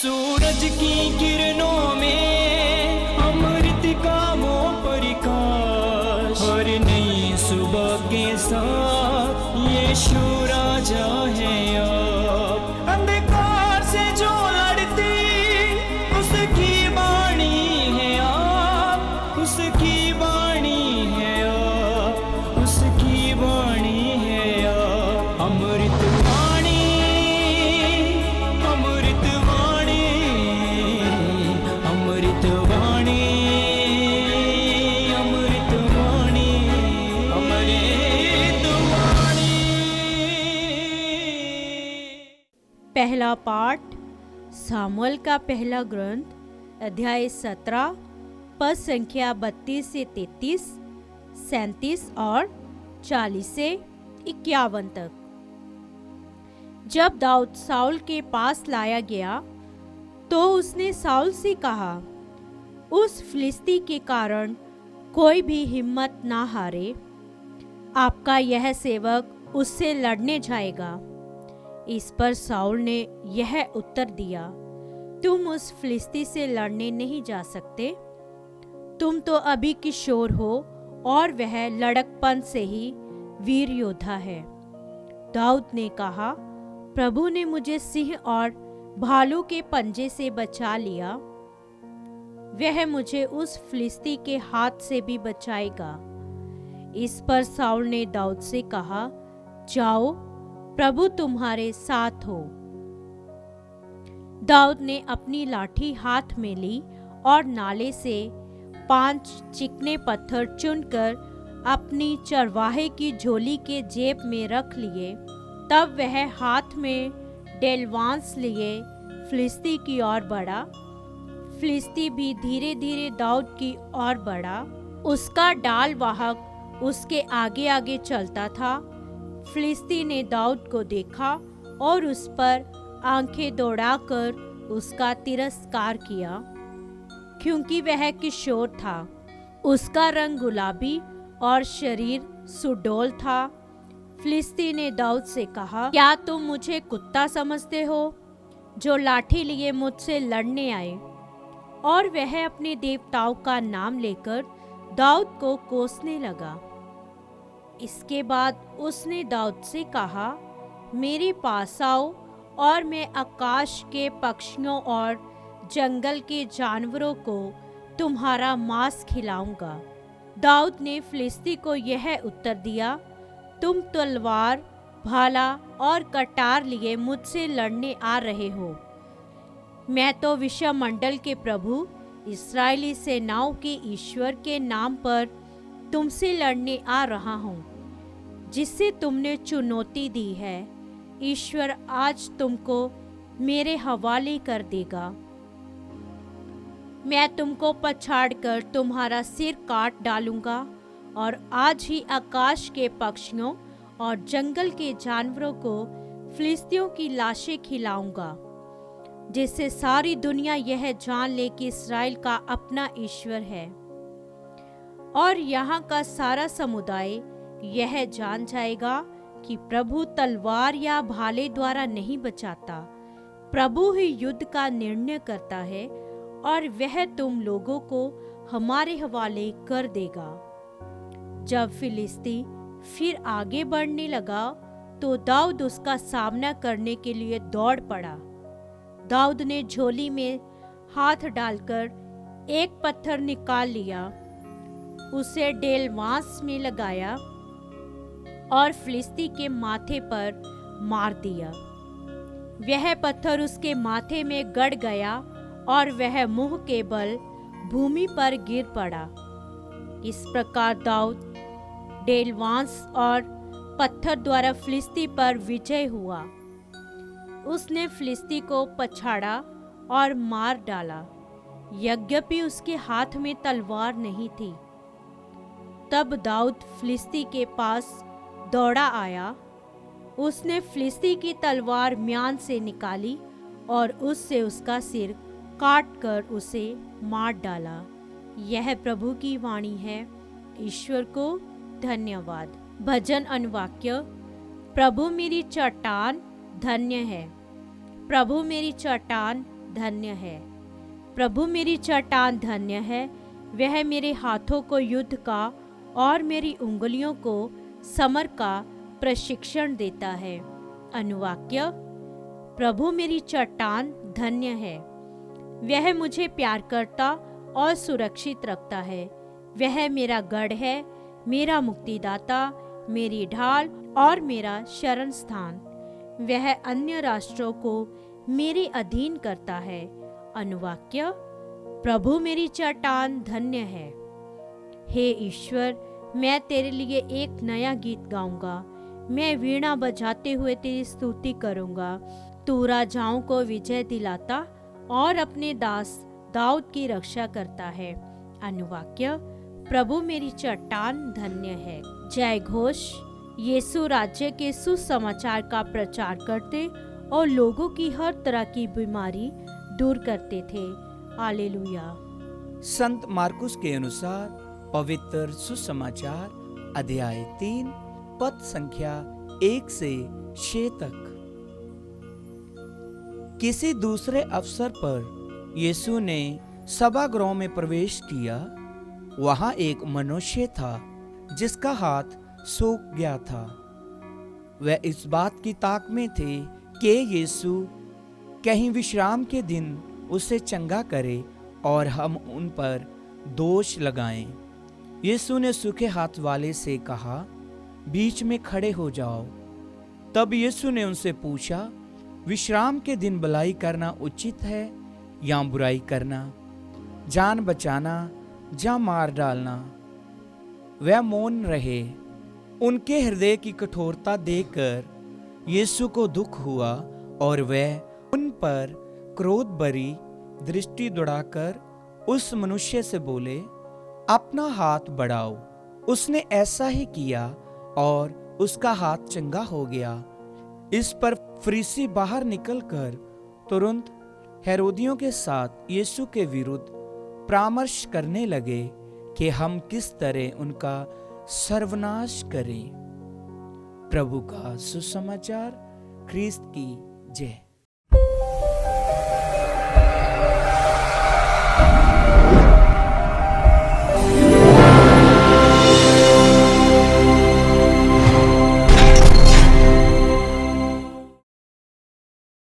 सूरज की किरणों में अमृत का वो प्रकाश, हर नई सुबह के साथ यीशु राजा है अब। अंधकार से जो लड़ती उसकी वाणी है आप, उसकी वाणी है आप, उसकी वाणी है आप। अमृत वाणी, अमृत वाणी, अमृत वाणी, अमृत वाणी, अमृत वाणी। पहला पाठ सामुएल का पहला ग्रंथ अध्याय 17 पद संख्या 32 से 33, 37 और 40 से 51 तक। जब दाऊद साउल के पास लाया गया तो उसने साउल से कहा, उस फिलिस्ती के कारण कोई भी हिम्मत ना हारे, आपका यह सेवक उससे लड़ने जाएगा। इस पर साउल ने यह उत्तर दिया, तुम उस फिलिस्ती से लड़ने नहीं जा सकते, तुम तो अभी किशोर हो और वह लड़कपन से ही वीर योद्धा है। दाऊद ने कहा, प्रभु ने मुझे सिंह और भालू के पंजे से बचा लिया, वह मुझे उस फिलिस्ती के हाथ से भी बचाएगा। इस पर साउल ने दाऊद से कहा, जाओ, प्रभु तुम्हारे साथ हो। दाऊद ने अपनी लाठी हाथ में ली और नाले से 5 चिकने पत्थर चुनकर अपनी चरवाहे की झोली के जेब में रख लिए। तब वह हाथ में डेलवांस लिए फिलिस्ती की ओर बढ़ा। फिलिस्ती भी धीरे धीरे दाऊद की ओर बढ़ा। उसका डाल वाहक उसके आगे आगे चलता था। फिलिस्ती ने दाऊद को देखा और उस पर आंखें दौड़ाकर उसका तिरस्कार किया, क्योंकि वह किशोर था। उसका रंग गुलाबी और शरीर सुडौल था। फिलिस्ती ने दाऊद से कहा, क्या तुम मुझे कुत्ता समझते हो जो लाठी लिए मुझसे लड़ने आए? और वह अपने देवताओं का नाम लेकर दाऊद को कोसने लगा। इसके बाद उसने दाऊद से कहा, मेरे पास आओ और मैं आकाश के पक्षियों और जंगल के जानवरों को तुम्हारा मांस खिलाऊंगा। दाऊद ने फिलिस्ती को यह उत्तर दिया, तुम तलवार, भाला और कटार लिए मुझसे लड़ने आ रहे हो। मैं तो विश्वमंडल के प्रभु, इस्राएली सेनाओं के ईश्वर के नाम पर तुमसे लड़ने आ रहा हूँ, जिससे तुमने चुनौती दी है। ईश्वर आज तुमको मेरे हवाले कर देगा। मैं तुमको पछाड़कर तुम्हारा सिर काट डालूंगा और आज ही आकाश के पक्षियों और जंगल के जानवरों को फिलिस्तियों की लाशें खिलाऊंगा, जिससे सारी दुनिया यह जान ले कि इस्राएल का अपना ईश्वर है। और यहाँ का सारा समुदाय यह जान जाएगा कि प्रभु तलवार या भाले द्वारा नहीं बचाता, प्रभु ही युद्ध का निर्णय करता है और वह तुम लोगों को हमारे हवाले कर देगा। जब फिलिस्ती फिर आगे बढ़ने लगा तो दाऊद उसका सामना करने के लिए दौड़ पड़ा। दाऊद ने झोली में हाथ डालकर एक पत्थर निकाल लिया, उसे डेलवांस में लगाया और फिलिस्ती के माथे पर मार दिया। वह पत्थर उसके माथे में गड़ गया और वह मुंह के बल भूमि पर गिर पड़ा। इस प्रकार दाऊद डेलवांस और पत्थर द्वारा फिलिस्ती पर विजय हुआ। उसने फिलिस्ती को पछाड़ा और मार डाला, यद्यपि उसके हाथ में तलवार नहीं थी। तब दाऊद फिलिस्ती के पास दौड़ा आया। उसने फिलिस्ती की तलवार म्यान से निकाली और उससे उसका सिर काट कर उसे मार डाला। यह प्रभु की वाणी है। ईश्वर को धन्यवाद। भजन अनुवाक्य। प्रभु मेरी चट्टान धन्य है, प्रभु मेरी चट्टान धन्य है। प्रभु मेरी चट्टान धन्य है। वह मेरे हाथों को युद्ध का और मेरी उंगलियों को समर का प्रशिक्षण देता है। अनुवाक्य: प्रभु मेरी चट्टान धन्य है। वह मुझे प्यार करता और सुरक्षित रखता है। वह मेरा गढ़ है, मेरा मुक्तिदाता, मेरी ढाल और मेरा शरण स्थान। वह अन्य राष्ट्रों को मेरे अधीन करता है। अनुवाक्य: प्रभु मेरी चट्टान धन्य है। हे ईश्वर, मैं तेरे लिए एक नया गीत गाऊंगा। मैं वीणा बजाते हुए तेरी स्तुति करूंगा। तू राजाओं को विजय दिलाता और अपने दास दाऊद की रक्षा करता है। अनुवाक्य: प्रभु मेरी चट्टान धन्य है। जय घोष। यीशु राज्य के सुसमाचार का प्रचार करते और लोगों की हर तरह की बीमारी दूर करते थे। हालेलुया। संत मार्कुस के अनुसार पवित्र सुसमाचार अध्याय 3 पद संख्या 1 से 6 तक। किसी दूसरे अवसर पर यीशु ने सभागृह में प्रवेश किया। वहां एक मनुष्य था जिसका हाथ सूख गया था। वह इस बात की ताक में थे कि यीशु कहीं विश्राम के दिन उसे चंगा करे और हम उन पर दोष लगाएं। यीशु ने सूखे हाथ वाले से कहा, बीच में खड़े हो जाओ। तब यीशु ने उनसे पूछा, विश्राम के दिन भलाई करना उचित है या बुराई करना, जान बचाना या मार डालना? वह मौन रहे। उनके हृदय की कठोरता देखकर यीशु को दुख हुआ और वह उन पर क्रोध भरी दृष्टि दौड़ाकर उस मनुष्य से बोले, अपना हाथ बढ़ाओ। उसने ऐसा ही किया और उसका हाथ चंगा हो गया। इस पर फरीसी बाहर निकलकर तुरंत हेरोदियों के साथ यीशु के विरुद्ध परामर्श करने लगे कि हम किस तरह उनका सर्वनाश करें। प्रभु का सुसमाचार। ख्रीस्त की जय।